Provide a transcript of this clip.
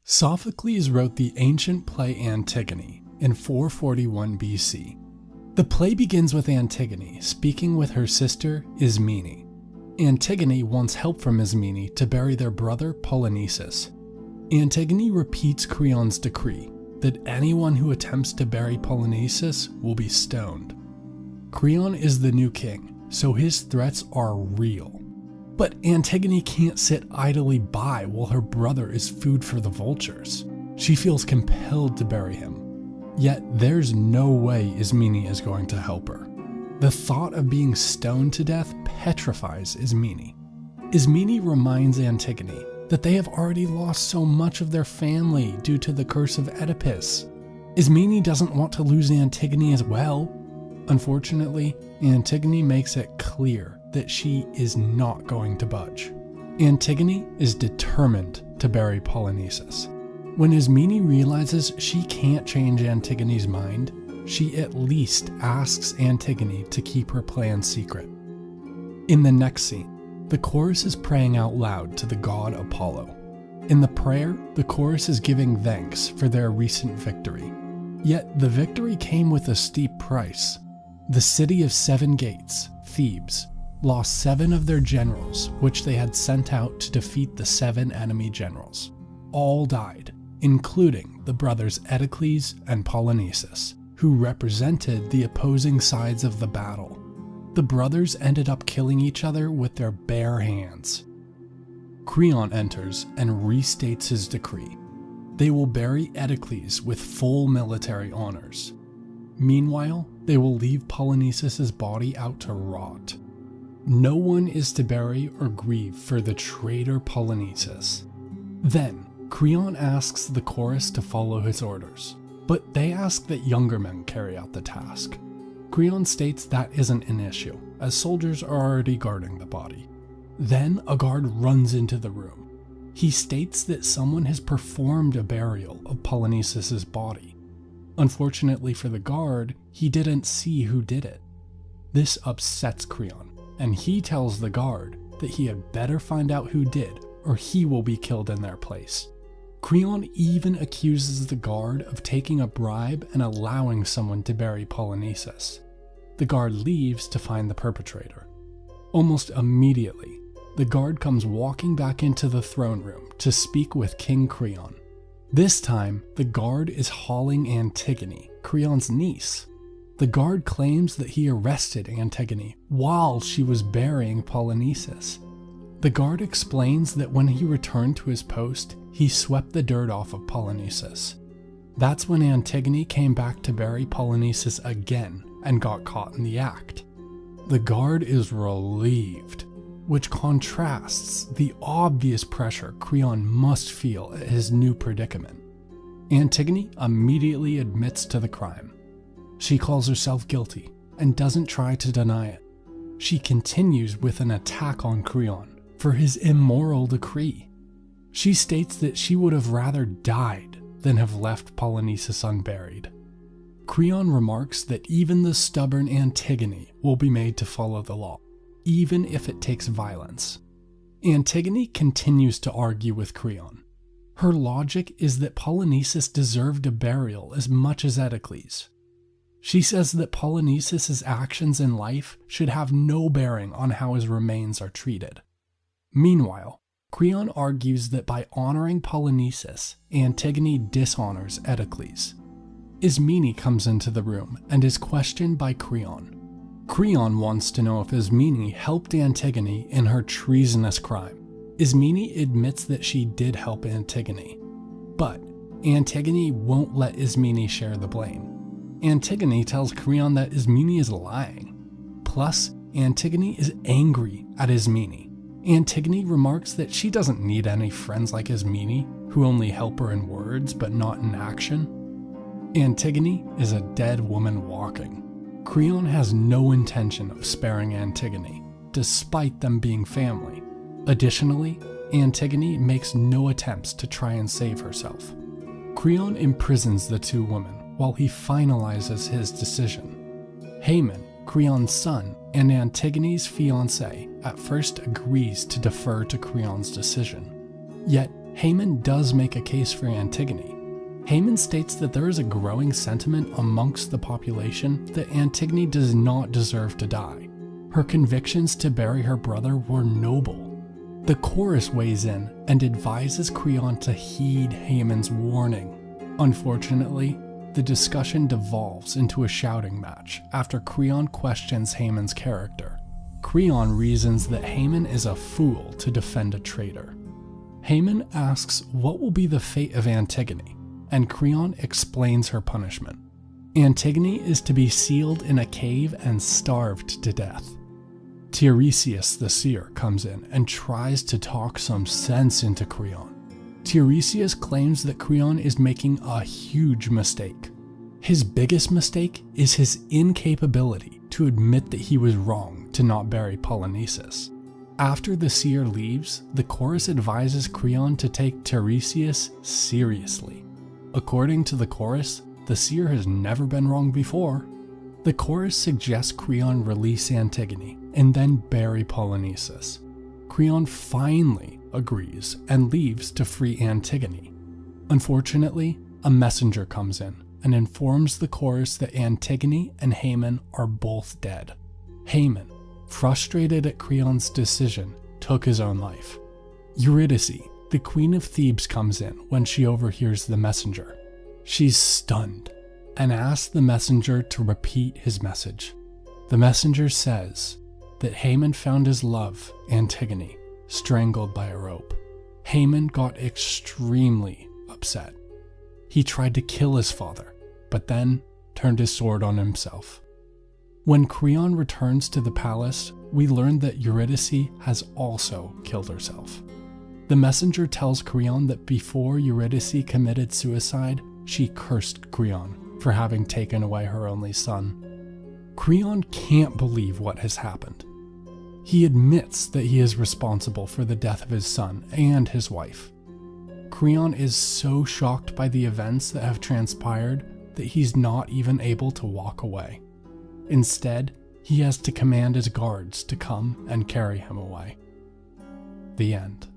Sophocles wrote the ancient play Antigone in 441 BC. The play begins with Antigone speaking with her sister Ismene. Antigone wants help from Ismene to bury their brother Polynices. Antigone repeats Creon's decree that anyone who attempts to bury Polynices will be stoned. Creon is the new king, so his threats are real. But Antigone can't sit idly by while her brother is food for the vultures. She feels compelled to bury him. Yet there's no way Ismene is going to help her. The thought of being stoned to death petrifies Ismene. Ismene reminds Antigone that they have already lost so much of their family due to the curse of Oedipus. Ismene doesn't want to lose Antigone as well. Unfortunately, Antigone makes it clear that she is not going to budge. Antigone is determined to bury Polynices. When Ismene realizes she can't change Antigone's mind, she at least asks Antigone to keep her plan secret. In the next scene, the chorus is praying out loud to the god Apollo. In the prayer, the chorus is giving thanks for their recent victory. Yet the victory came with a steep price. The city of 7 gates, Thebes, lost 7 of their generals, which they had sent out to defeat the 7 enemy generals. All died, including the brothers Eteocles and Polynices, who represented the opposing sides of the battle. The brothers ended up killing each other with their bare hands. Creon enters and restates his decree. They will bury Eteocles with full military honors. Meanwhile, they will leave Polynices' body out to rot. No one is to bury or grieve for the traitor Polynices. Then, Creon asks the chorus to follow his orders, but they ask that younger men carry out the task. Creon states that isn't an issue, as soldiers are already guarding the body. Then a guard runs into the room. He states that someone has performed a burial of Polynices' body. Unfortunately for the guard, he didn't see who did it. This upsets Creon, and he tells the guard that he had better find out who did, or he will be killed in their place. Creon even accuses the guard of taking a bribe and allowing someone to bury Polynices. The guard leaves to find the perpetrator. Almost immediately, the guard comes walking back into the throne room to speak with King Creon. This time, the guard is hauling Antigone, Creon's niece. The guard claims that he arrested Antigone while she was burying Polynices. The guard explains that when he returned to his post, he swept the dirt off of Polynices. That's when Antigone came back to bury Polynices again and got caught in the act. The guard is relieved, which contrasts the obvious pressure Creon must feel at his new predicament. Antigone immediately admits to the crime. She calls herself guilty and doesn't try to deny it. She continues with an attack on Creon for his immoral decree. She states that she would have rather died than have left Polynices unburied. Creon remarks that even the stubborn Antigone will be made to follow the law, even if it takes violence. Antigone continues to argue with Creon. Her logic is that Polynices deserved a burial as much as Oedipus. She says that Polynices' actions in life should have no bearing on how his remains are treated. Meanwhile, Creon argues that by honoring Polynices, Antigone dishonors Oedipus. Ismene comes into the room and is questioned by Creon. Creon wants to know if Ismene helped Antigone in her treasonous crime. Ismene admits that she did help Antigone, but Antigone won't let Ismene share the blame. Antigone tells Creon that Ismene is lying. Plus, Antigone is angry at Ismene. Antigone remarks that she doesn't need any friends like Ismene, who only help her in words but not in action. Antigone is a dead woman walking. Creon has no intention of sparing Antigone, despite them being family. Additionally, Antigone makes no attempts to try and save herself. Creon imprisons the 2 women while he finalizes his decision. Haemon, Creon's son, and Antigone's fiancé at first agrees to defer to Creon's decision. Yet, Haemon does make a case for Antigone. Haemon states that there is a growing sentiment amongst the population that Antigone does not deserve to die. Her convictions to bury her brother were noble. The chorus weighs in and advises Creon to heed Haemon's warning. Unfortunately, the discussion devolves into a shouting match after Creon questions Haemon's character. Creon reasons that Haemon is a fool to defend a traitor. Haemon asks what will be the fate of Antigone, and Creon explains her punishment. Antigone is to be sealed in a cave and starved to death. Tiresias the seer comes in and tries to talk some sense into Creon. Tiresias claims that Creon is making a huge mistake. His biggest mistake is his incapability to admit that he was wrong to not bury Polynices. After the seer leaves, the chorus advises Creon to take Tiresias seriously. According to the chorus, the seer has never been wrong before. The chorus suggests Creon release Antigone and then bury Polynices. Creon finally agrees and leaves to free Antigone. Unfortunately, a messenger comes in and informs the chorus that Antigone and Haemon are both dead. Haemon, frustrated at Creon's decision, took his own life. Eurydice, the queen of Thebes, comes in when she overhears the messenger. She's stunned and asks the messenger to repeat his message. The messenger says that Haemon found his love, Antigone, strangled by a rope. Haemon got extremely upset. He tried to kill his father, but then turned his sword on himself. When Creon returns to the palace, we learn that Eurydice has also killed herself. The messenger tells Creon that before Eurydice committed suicide, she cursed Creon for having taken away her only son. Creon can't believe what has happened. He admits that he is responsible for the death of his son and his wife. Creon is so shocked by the events that have transpired that he's not even able to walk away. Instead, he has to command his guards to come and carry him away. The end.